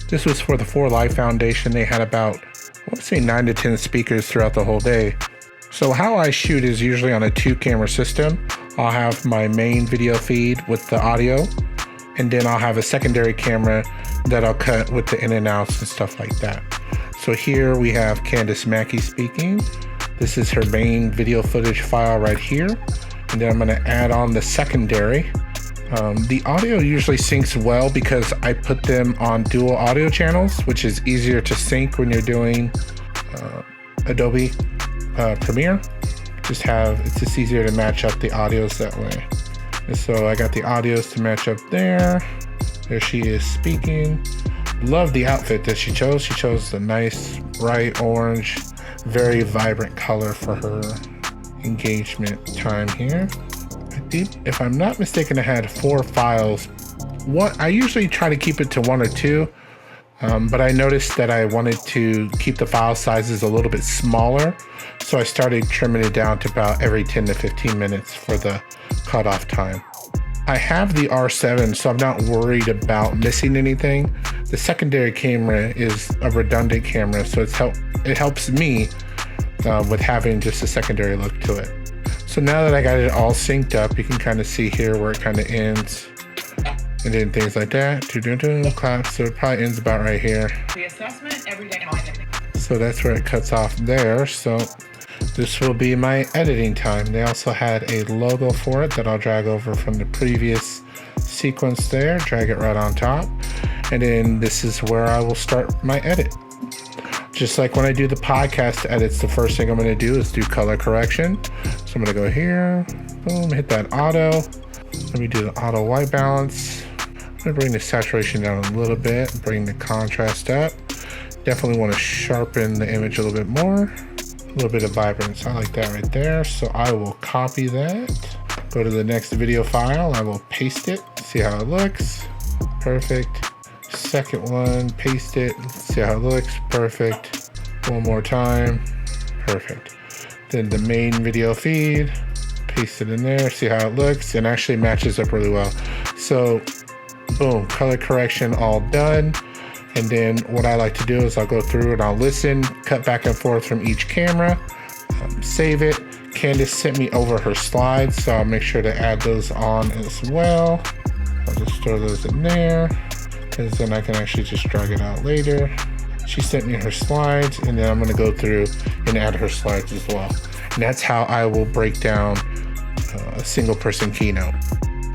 This was for the 4 Live Foundation. They had about, I want to say 9 to 10 speakers throughout the whole day. So how I shoot is usually on a 2-camera system. I'll have my main video feed with the audio, and then I'll have a secondary camera that I'll cut with the in and outs and stuff like that. So here we have Candace Mackey speaking. This is her main video footage file right here. And then I'm going to add on the secondary. The audio usually syncs well because I put them on dual audio channels, which is easier to sync when you're doing Adobe Premiere. It's just easier to match up the audios that way. And so I got the audios to match up there. There she is speaking. Love the outfit that she chose. She chose a nice bright orange, very vibrant color for her engagement time here. If I'm not mistaken, I had 4 files. I usually try to keep it to 1 or 2, but I noticed that I wanted to keep the file sizes a little bit smaller, so I started trimming it down to about every 10 to 15 minutes for the cutoff time. I have the R7, so I'm not worried about missing anything. The secondary camera is a redundant camera, so it helps me with having just a secondary look to it. So now that I got it all synced up, you can kind of see here where it kind of ends, and then things like that. Clap. So it probably ends about right here. The assessment every day. So that's where it cuts off there. So this will be my editing time. They also had a logo for it that I'll drag over from the previous sequence there, drag it right on top. And then this is where I will start my edit. Just like when I do the podcast edits, the first thing I'm going to do is do color correction. So I'm going to go here, boom, hit that auto. Let me do the auto white balance. I'm going to bring the saturation down a little bit, bring the contrast up. Definitely want to sharpen the image a little bit more. A little bit of vibrance. I like that right there. So I will copy that. Go to the next video file. I will paste it. See how it looks. Perfect. Second one, paste it, see how it looks. Perfect. One more time. Perfect. Then the main video feed, paste it in there, see how it looks, and actually matches up really well. So boom, color correction all done. And then what I like to do is I'll go through and I'll listen, cut back and forth from each camera, save it. Candace sent me over her slides, so I'll make sure to add those on as well. I'll just throw those in there, because then I can actually just drag it out later. She sent me her slides, and then I'm going to go through and add her slides as well. And that's how I will break down a single person keynote.